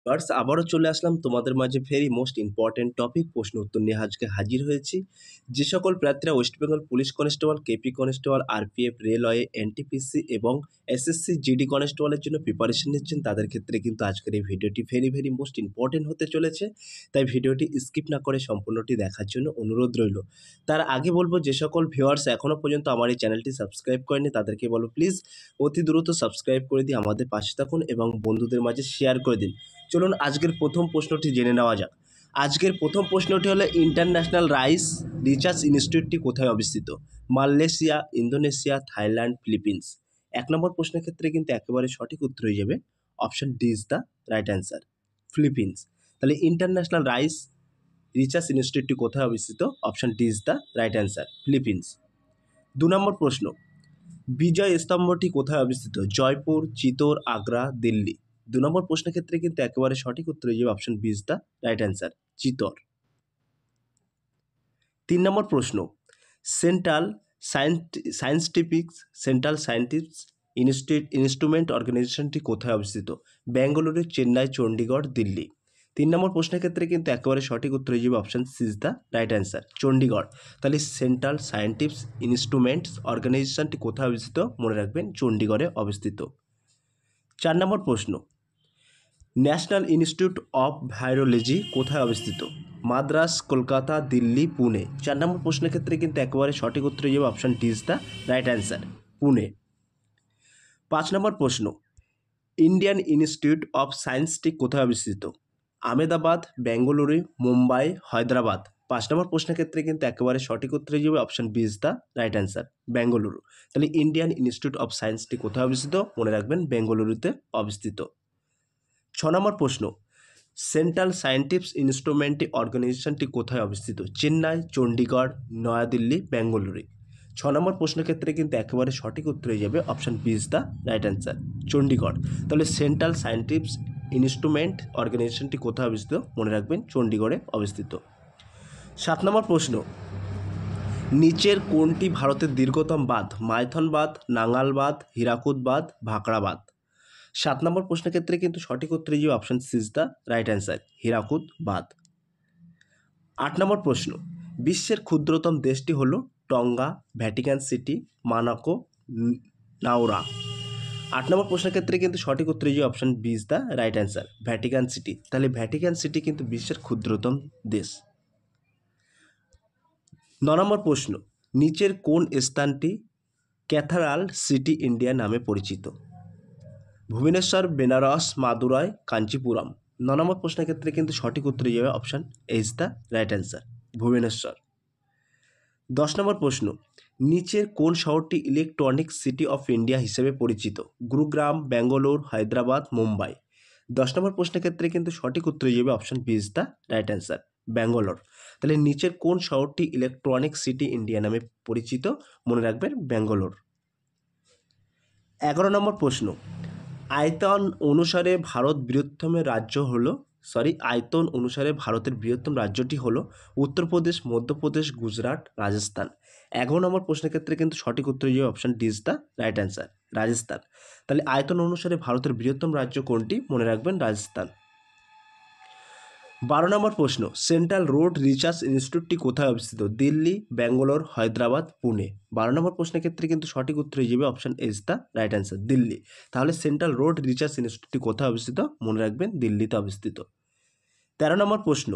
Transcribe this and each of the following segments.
Burst আবারও চলে আসলাম তোমাদের মাঝে ভেরি মোস্ট ইম্পর্টেন্ট টপিক প্রশ্ন উত্তর নিয়ে আজকে হাজির হয়েছি। যে সকল প্রার্থীরা West Bengal police constable, KP constable, RPF, railway, NTPC এবং এসএসসি জিডি কনস্টেবলের জন্য প্রিপারেশন নিচ্ছেন তাদের ক্ষেত্রে কিন্তু আজকের এই ভিডিওটি ভেরি মোস্ট ইম্পর্টেন্ট হতে চলেছে। তাই ভিডিওটি স্কিপ না করে সম্পূর্ণটি দেখার জন্য অনুরোধ রইল। তার আগে বলবো, যে সকল ভিউয়ার্স এখনও পর্যন্ত আমার এই চ্যানেলটি সাবস্ক্রাইব করেনি তাদেরকে বলবো প্লিজ অতি দ্রুত সাবস্ক্রাইব করে দিয়ে আমাদের পাশে থাকুন এবং বন্ধুদের মাঝে শেয়ার করে দিন। চলুন আজকের প্রথম প্রশ্নটি জেনে নেওয়া যাক। আজকের প্রথম প্রশ্নটি হলো, ইন্টারন্যাশনাল রাইস রিসার্চ ইনস্টিটিউটটি কোথায় অবস্থিত? Malaysia, Indonesia, Thailand, Philippines. এক নম্বর প্রশ্নের ক্ষেত্রে কিন্তু একেবারে সঠিক উত্তর হয়ে যাবে option D is the right answer, Philippines. তাহলে ইন্টারন্যাশনাল রাইস রিসার্চ ইনস্টিটিউটটি কোথায় অবস্থিত? Option D is the right answer, Philippines. দু নম্বর প্রশ্ন, বিজয় স্তম্ভটি কোথায় অবস্থিত? জয়পুর, চিতোর, আগ্রা, দিল্লি। দু নম্বর প্রশ্নের ক্ষেত্রে কিন্তু একেবারে সঠিক উত্তর হয়ে যাবে option B is the right answer, Chittor. তিন নম্বর প্রশ্ন, সেন্ট্রাল সায়েন্টিফিক ইনস্ট্রুমেন্ট অর্গানাইজেশনটি কোথায় অবস্থিত? বেঙ্গালুরু, চেন্নাই, চণ্ডীগড়, দিল্লি। তিন নম্বর প্রশ্নের ক্ষেত্রে কিন্তু একেবারে সঠিক উত্তর হয়ে যাবে option C is the right answer, Chandigarh. তাহলে সেন্ট্রাল সায়েন্টিফিক ইনস্ট্রুমেন্টস অর্গানাইজেশনটি কোথায় অবস্থিত? মনে রাখবেন, চণ্ডীগড়ে অবস্থিত। চার নম্বর প্রশ্ন, ন্যাশনাল ইনস্টিটিউট অফ ভাইরোলজি কোথায় অবস্থিত? মাদ্রাস, কলকাতা, দিল্লি, পুনে। চার নম্বর প্রশ্নের ক্ষেত্রে কিন্তু একেবারে সঠিক উত্তর হয়ে যাবে option D is the right answer, Pune. পাঁচ নম্বর প্রশ্ন, ইন্ডিয়ান ইনস্টিটিউট অফ সায়েন্সটি কোথায় অবস্থিত? আহমেদাবাদ, বেঙ্গালুরু, মুম্বাই, হায়দ্রাবাদ। পাঁচ নম্বর প্রশ্নের ক্ষেত্রে কিন্তু একেবারে সঠিক উত্তর হয়ে যাবে option B is the right answer, Bengaluru. তাহলে ইন্ডিয়ান ইনস্টিটিউট অফ সায়েন্সটি কোথায় অবস্থিত? মনে রাখবেন, বেঙ্গালুরুতে অবস্থিত। ছ নম্বর প্রশ্ন, সেন্ট্রাল সায়েন্টিফিক ইনস্ট্রুমেন্ট অর্গানাইজেশনটি কোথায় অবস্থিত? চেন্নাই, চণ্ডীগড়, নয়াদিল্লি, বেঙ্গালুরু। ছ নম্বর প্রশ্নের ক্ষেত্রে কিন্তু একেবারে সঠিক উত্তর হয়ে যাবে option B is the right answer, Chandigarh. তাহলে সেন্ট্রাল সায়েন্টিফিক ইনস্ট্রুমেন্ট অর্গানাইজেশনটি কোথায় অবস্থিত? মনে রাখবেন, চণ্ডীগড়ে অবস্থিত। সাত নম্বর প্রশ্ন, নিচের কোনটি ভারতের দীর্ঘতম বাঁধ? মাইথন বাঁধ, নাঙ্গাল বাঁধ, হীরাকুদ বাঁধ, ভাকরা বাঁধ। সাত নম্বর প্রশ্নের ক্ষেত্রে কিন্তু সঠিক উত্তর হয়ে যাবে option C is the right answer, Hirakud বাঁধ। আট নম্বর প্রশ্ন, বিশ্বের ক্ষুদ্রতম দেশটি হলো টঙ্গা, ভ্যাটিকান সিটি, মানাকো, নাউরা। আট নম্বর প্রশ্নের ক্ষেত্রে কিন্তু সঠিক উত্তর হয়ে যাবে option B is the right answer, Vatican city. তাহলে ভ্যাটিকান সিটি কিন্তু বিশ্বের ক্ষুদ্রতম দেশ। ন নম্বর প্রশ্ন, নিচের কোন স্থানটি ক্যাথাড্রাল সিটি ইন্ডিয়া নামে পরিচিত? ভুবনেশ্বর, বেনারস, মাদুরাই, কাঞ্চিপুরম। ন নম্বর প্রশ্নের ক্ষেত্রে কিন্তু সঠিক উত্তর হয়ে যাবে option A is the right answer, Bhubaneswar. 10 নম্বর প্রশ্ন, নিচের কোন শহরটি ইলেকট্রনিক সিটি অফ ইন্ডিয়া হিসেবে পরিচিত? গুরুগ্রাম, ব্যাঙ্গালোর, হায়দ্রাবাদ, মুম্বাই। 10 নম্বর প্রশ্নের ক্ষেত্রে কিন্তু সঠিক উত্তর হয়ে যাবে option B is the right answer, Bangalore. তাহলে নিচের কোন শহরটি ইলেকট্রনিক সিটি ইন্ডিয়া নামে পরিচিত? মনে রাখবেন, ব্যাঙ্গালোর। 11 নম্বর প্রশ্ন, আয়তন অনুসারে ভারতের বৃহত্তম রাজ্যটি হলো উত্তরপ্রদেশ, মধ্যপ্রদেশ, গুজরাট, রাজস্থান। 11 নম্বর প্রশ্নের ক্ষেত্রে কিন্তু সঠিক উত্তর হয়ে যাবে option D is the right answer, Rajasthan. তাহলে আয়তন অনুসারে ভারতের বৃহত্তম রাজ্য কোনটি? মনে রাখবেন, রাজস্থান। 12 নম্বর প্রশ্ন, সেন্ট্রাল রোড রিসার্চ ইনস্টিটিউটটি কোথায় অবস্থিত? দিল্লি, ব্যাঙ্গালোর, হায়দ্রাবাদ, পুনে। 12 নম্বর প্রশ্নের ক্ষেত্রে কিন্তু সঠিক উত্তর হয়ে যাবে option A is the right answer, Delhi. তাহলে সেন্ট্রাল রোড রিসার্চ ইনস্টিটিউটটি কোথায় অবস্থিত? মনে রাখবেন, দিল্লিতে অবস্থিত। 13 নম্বর প্রশ্ন,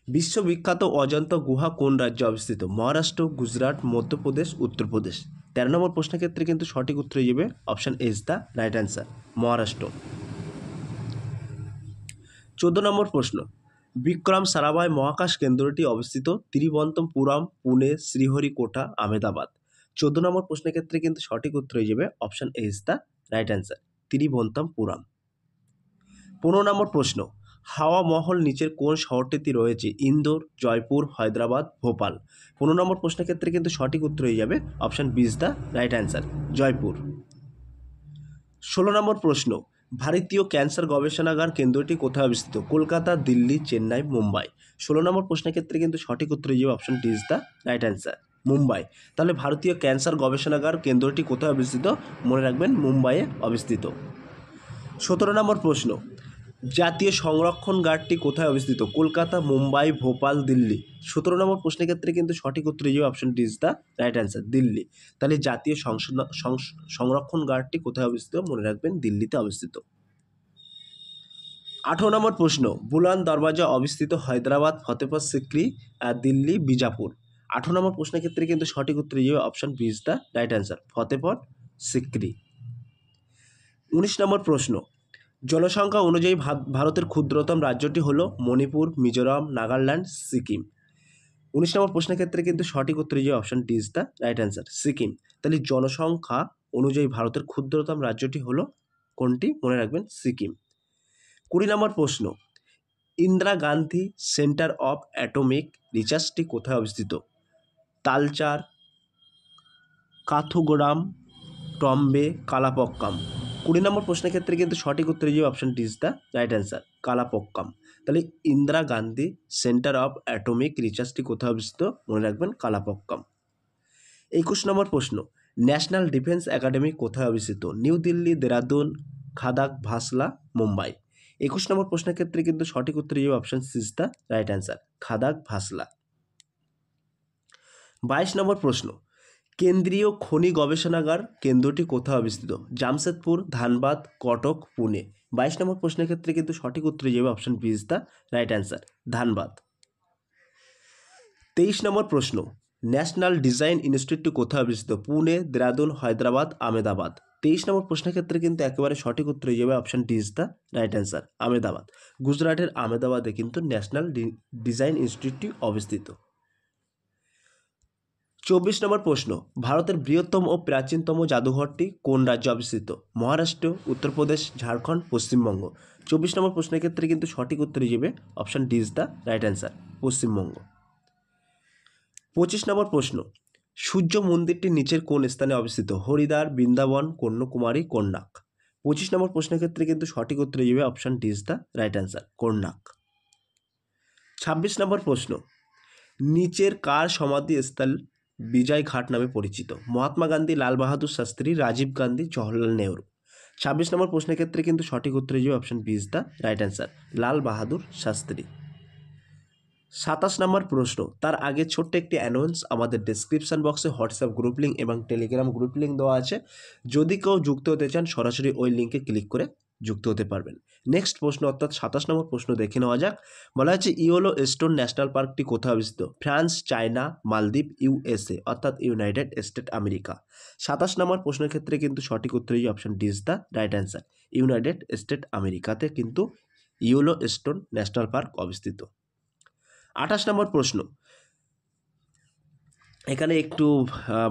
বিশ্ববিখ্যাত অজন্তা গুহা কোন রাজ্যে অবস্থিত? মহারাষ্ট্র, গুজরাট, মধ্যপ্রদেশ, উত্তরপ্রদেশ। 13 নম্বর প্রশ্নের ক্ষেত্রে কিন্তু সঠিক উত্তর হয়ে যাবে option A is the right answer, Maharashtra. 14 নম্বর প্রশ্ন, বিক্রম সারাভাই মহাকাশ কেন্দ্রটি অবস্থিত তিরুবনন্তপুরম, পুনে, শ্রীহরিকোটা, আহমেদাবাদ। 14 নম্বর প্রশ্নের ক্ষেত্রে কিন্তু সঠিক উত্তর হয়ে যাবে option A is the right answer, Thiruvananthapuram. 15 নম্বর প্রশ্ন, হাওয়া মহল নিচের কোন শহরটিতে রয়েছে? ইন্দোর, জয়পুর, হায়দ্রাবাদ, ভোপাল। 15 নম্বর প্রশ্নের ক্ষেত্রে কিন্তু সঠিক উত্তর হয়ে যাবে option B is the right answer, Jaipur. 16 নম্বর প্রশ্ন, ভারতীয় ক্যান্সার গবেষণাগার কেন্দ্রটি কোথায় অবস্থিত? কলকাতা, দিল্লি, চেন্নাই, মুম্বাই। 16 নম্বর প্রশ্নের ক্ষেত্রে কিন্তু সঠিক উত্তর হয়ে যাবে option D is the right answer, Mumbai. তাহলে ভারতীয় ক্যান্সার গবেষণাগার কেন্দ্রটি কোথায় অবস্থিত? মনে রাখবেন, মুম্বাইয়ে অবস্থিত। 17 নম্বর প্রশ্ন, জাতীয় সংরক্ষণ গার্ডটি কোথায় অবস্থিত? কলকাতা, মুম্বাই, ভোপাল, দিল্লি। 17 নম্বর প্রশ্নের ক্ষেত্রে কিন্তু সঠিক উত্তর হয়ে যাবে option D is the right answer, Delhi. তাহলে জাতীয় সংরক্ষণ গার্ডটি কোথায় অবস্থিত? মনে রাখবেন দিল্লিতে অবস্থিত। 18 নম্বর প্রশ্ন, বুলান দরওয়াজা অবস্থিত হায়দ্রাবাদ, ফতেহপুর সিক্রি, দিল্লি, বিজাপুর। 18 নম্বর প্রশ্নের ক্ষেত্রে কিন্তু সঠিক উত্তর হয়ে যাবে option B is the right answer, Fatehpur Sikri. 19 নম্বর প্রশ্ন, জনসংখ্যা অনুযায়ী ভারতের ক্ষুদ্রতম রাজ্যটি হলো মণিপুর, মিজোরাম, নাগাল্যান্ড, সিকিম। 19 নম্বর প্রশ্নের ক্ষেত্রে কিন্তু সঠিক উত্তর হয়ে যাবে option D is the right answer, Sikkim. তাহলে জনসংখ্যা অনুযায়ী ভারতের ক্ষুদ্রতম রাজ্যটি হলো কোনটি? মনে রাখবেন সিকিম। 20 নম্বর প্রশ্ন, Indira Gandhi centre of atomic রিসার্চটি কোথায় অবস্থিত? তালচার, কাথগোডাম, টম্বে, কালাপক্কাম। 20 নম্বর প্রশ্নের ক্ষেত্রে কিন্তু সঠিক উত্তর হয়ে যাবে option D is the right answer, Kalpakkam. তাহলে Indira Gandhi centre of atomic রিসার্চটি কোথায় অবস্থিত? মনে রাখবেন কালাপক্কাম। 21 নম্বর প্রশ্ন, ন্যাশনাল ডিফেন্স একাডেমি কোথায় অবস্থিত? নিউ দিল্লি, দেরাদুন, খাদাক, ভাসলা, মুম্বাই। 21 নম্বর প্রশ্নের ক্ষেত্রে কিন্তু সঠিক উত্তর হয়ে যাবে option C is the right answer, Khadakwasla. 22 নম্বর প্রশ্ন, কেন্দ্রীয় খনি গবেষণাগার কেন্দ্রটি কোথায় অবস্থিত? জামশেদপুর, ধানবাদ, কটক, পুনে। 22 নম্বর প্রশ্নের ক্ষেত্রে কিন্তু সঠিক উত্তর হয়ে যাবে option B is the right answer, Dhanbad. 23 নম্বর প্রশ্ন, ন্যাশনাল ডিজাইন ইনস্টিটিউটটি কোথায় অবস্থিত? পুনে, দেরাদুন, হায়দ্রাবাদ, আহমেদাবাদ। 23 নম্বর প্রশ্নের ক্ষেত্রে কিন্তু একেবারে সঠিক উত্তর হয়ে যাবে option D is the right answer, Ahmedabad. গুজরাটের আহমেদাবাদে কিন্তু ন্যাশনাল ডিজাইন ইনস্টিটিউটটি অবস্থিত। 24 নম্বর প্রশ্ন, ভারতের বৃহত্তম ও প্রাচীনতম জাদুঘরটি কোন রাজ্যে অবস্থিত? মহারাষ্ট্র, উত্তরপ্রদেশ, ঝাড়খণ্ড, পশ্চিমবঙ্গ। 24 নম্বর প্রশ্নের ক্ষেত্রে কিন্তু সঠিক উত্তর হয়ে যাবে option D is the right answer, Paschimbanga. 25 নম্বর প্রশ্ন, সূর্য মন্দিরটি নিচের কোন স্থানে অবস্থিত? হরিদ্বার, বৃন্দাবন, কন্যাকুমারী, কোণার্ক। 25 নম্বর প্রশ্নের ক্ষেত্রে কিন্তু সঠিক উত্তর হয়ে যাবে option D is the right answer, Konark. 26 নম্বর প্রশ্ন, নিচের কার সমাধিস্থল বিজয় ঘাট নামে পরিচিত? মহাত্মা গান্ধী, লাল বাহাদুর শাস্ত্রী, রাজীব গান্ধী, জওহরলাল নেহরু। 26 নম্বর প্রশ্নের ক্ষেত্রে কিন্তু সঠিক উত্তর হয়ে যাবে option B is the right answer, Lal Bahadur Shastri. 27 নম্বর প্রশ্ন, তার আগে ছোট্ট একটি অ্যানাউন্স, আমাদের ডেসক্রিপশন বক্সে হোয়াটসঅ্যাপ গ্রুপ লিঙ্ক এবং টেলিগ্রাম গ্রুপ লিঙ্ক দেওয়া আছে। যদি কেউ যুক্ত হতে চান সরাসরি ওই লিঙ্কে ক্লিক করে যুক্ত হতে পারবেন। নেক্সট প্রশ্ন অর্থাৎ 27 নম্বর প্রশ্ন দেখে নেওয়া যাক। বলা হচ্ছে ইয়েলো স্টোন ন্যাশনাল পার্কটি কোথায় অবস্থিত? ফ্রান্স, চায়না, মালদ্বীপ, ইউএসএ অর্থাৎ ইউনাইটেড স্টেট আমেরিকা। 27 নম্বর প্রশ্নের ক্ষেত্রে কিন্তু সঠিক উত্তর হয়ে option D is the right answer, United state আমেরিকাতে কিন্তু ইয়েলো স্টোন ন্যাশনাল পার্ক অবস্থিত। 28 নম্বর প্রশ্ন, এখানে একটু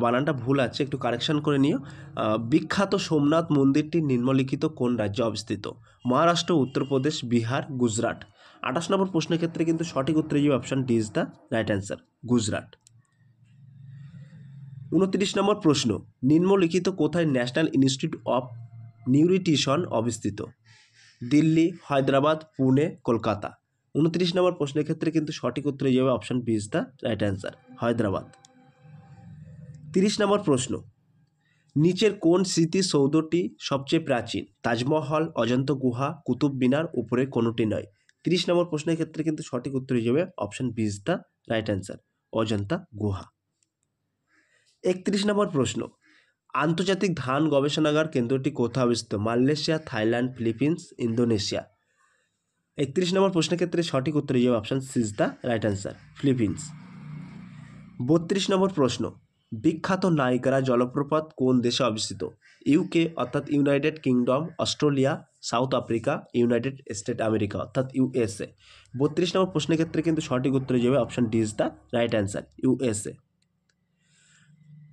বানানটা ভুল আছে, একটু কারেকশন করে নিও। বিখ্যাত সোমনাথ মন্দিরটি নিম্নলিখিত কোন রাজ্যে অবস্থিত? মহারাষ্ট্র, উত্তরপ্রদেশ, বিহার, গুজরাট। 28 নম্বর প্রশ্নের ক্ষেত্রে কিন্তু সঠিক উত্তর হয়ে option D is the right answer, Gujarat. 29 নম্বর প্রশ্ন, নিম্নলিখিত কোথায় ন্যাশনাল ইনস্টিটিউট অফ নিউট্রিশন অবস্থিত? দিল্লি, হায়দ্রাবাদ, পুনে, কলকাতা। 29 নম্বর প্রশ্নের ক্ষেত্রে কিন্তু সঠিক উত্তর হয়ে যাবে option B is the right answer, Hyderabad. 30 নম্বর প্রশ্ন, নিচের কোন স্মৃতিসৌধটি সবচেয়ে প্রাচীন? তাজমহল, অজন্তা গুহা, কুতুব মিনার, উপরে কোনোটি নয়। 30 নম্বর প্রশ্নের ক্ষেত্রে কিন্তু সঠিক উত্তর হয়ে যাবে option B is the right answer, Ajanta গুহা। 31 নম্বর প্রশ্ন, আন্তর্জাতিক ধান গবেষণাগার কেন্দ্রটি কোথায় অবস্থিত? Malaysia, Thailand, Philippines, Indonesia. 31 নম্বর প্রশ্নের ক্ষেত্রে সঠিক উত্তর হয়ে যাবে option C is the right answer, Philippines. 32 নম্বর প্রশ্ন, বিখ্যাত নায়িকারা জলপ্রপাত কোন দেশে অবস্থিত? ইউকে অর্থাৎ United Kingdom, Australia, South Africa, United State America অর্থাৎ ইউএসএ। 32 নম্বর প্রশ্নের ক্ষেত্রে কিন্তু সঠিক উত্তর হয়ে যাবে option D is the right answer, USA.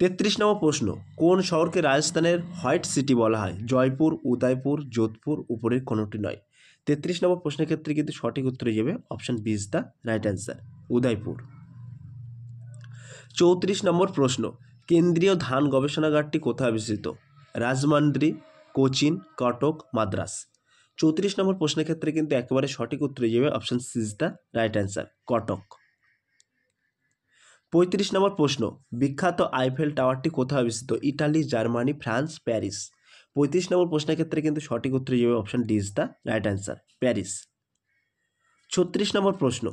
33 নম্বর প্রশ্ন, কোন শহরকে রাজস্থানের হোয়াইট সিটি বলা হয়? জয়পুর, উদয়পুর, যোধপুর, উপরের কোনোটি নয়। 33 নম্বর প্রশ্নের ক্ষেত্রে কিন্তু সঠিক উত্তর হয়ে যাবে option B is the right answer, Udaipur. 34 নম্বর প্রশ্ন, কেন্দ্রীয় ধান গবেষণাগারটি কোথায় অবস্থিত? রাজমন্দ্রি, কোচিন, কটক, মাদ্রাস। 34 নম্বর প্রশ্নের ক্ষেত্রে কিন্তু একেবারে সঠিক উত্তর হয়ে যাবে option C is the right answer, Cuttack. 35 নম্বর প্রশ্ন, বিখ্যাত আইফেল টাওয়ারটি কোথায় অবস্থিত? Italy, Germany, France, Paris. 35 নম্বর প্রশ্নের ক্ষেত্রে কিন্তু সঠিক উত্তর হয়ে যাবে option D is the right answer, Paris. 36 নম্বর প্রশ্ন,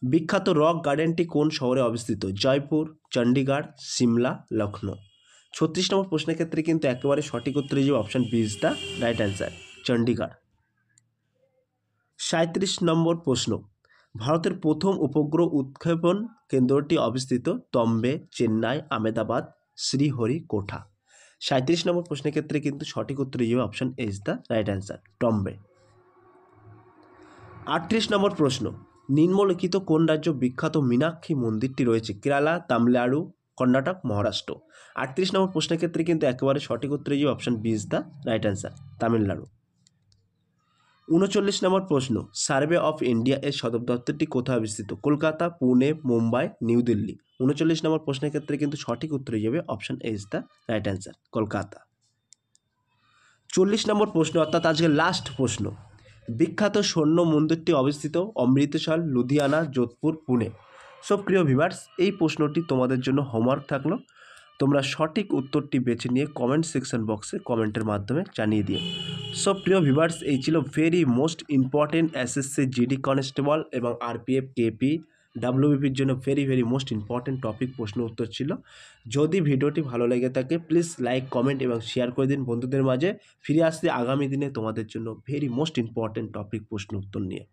বিখ্যাত রক গার্ডেনটি কোন শহরে অবস্থিত? জয়পুর, চণ্ডীগড়, সিমলা, লখনৌ। 36 নম্বর প্রশ্নের ক্ষেত্রে কিন্তু একেবারে সঠিক উত্তর হয়ে যাবে option B is the right answer, Chandigarh. 37 নম্বর প্রশ্ন, ভারতের প্রথম উপগ্রহ উৎক্ষেপণ কেন্দ্রটি অবস্থিত তম্বে, চেন্নাই, আহমেদাবাদ, শ্রীহরিকোটা। 37 নম্বর প্রশ্নের ক্ষেত্রে কিন্তু সঠিক উত্তর হয়ে যাবে option A is the right answer, Trombay. 38 নম্বর প্রশ্ন, নিম্নলিখিত কোন রাজ্য বিখ্যাত মীনাক্ষী মন্দিরটি রয়েছে? কেরালা, তামিলনাড়ু, কর্ণাটক, মহারাষ্ট্র। 38 নম্বর প্রশ্নের ক্ষেত্রে কিন্তু একেবারে সঠিক উত্তর হয়ে যাবে option B is the right answer, Tamil Nadu. 39 নম্বর প্রশ্ন, সার্ভে অফ ইন্ডিয়া এর সদর দপ্তরটি কোথায় অবস্থিত? কলকাতা, পুনে, মুম্বাই, নিউ দিল্লি। 39 নম্বর প্রশ্নের ক্ষেত্রে কিন্তু সঠিক উত্তর হয়ে যাবে option A is the right answer, Kolkata. 40 নম্বর প্রশ্ন, অর্থাৎ আজকে লাস্ট প্রশ্ন, বিখ্যাত স্বর্ণ মন্দিরটি অবস্থিত অমৃতসর, লুধিয়ানা, যোধপুর, পুনে। সব প্রিয় ভিউয়ার্স, এই প্রশ্নটি তোমাদের জন্য হোমওয়ার্ক থাকলো, তোমরা সঠিক উত্তরটি বেছে নিয়ে কমেন্ট সেকশন বক্সে কমেন্টের মাধ্যমে জানিয়ে দিও। সব প্রিয় ভিউয়ার্স, এই ছিল very most important SSC GD constable এবং আরপিএফ, কেপি, ডাব্লিউবিপির জন্য ভেরি মোস্ট ইম্পর্টেন্ট টপিক প্রশ্ন উত্তর ছিল। যদি ভিডিওটি ভালো লেগে থাকে প্লিজ লাইক, কমেন্ট এবং শেয়ার করে দিন বন্ধুদের মাঝে। ফিরে আসছি আগামী দিনে তোমাদের জন্য ভেরি মোস্ট ইম্পর্টেন্ট টপিক প্রশ্ন উত্তর নিয়ে।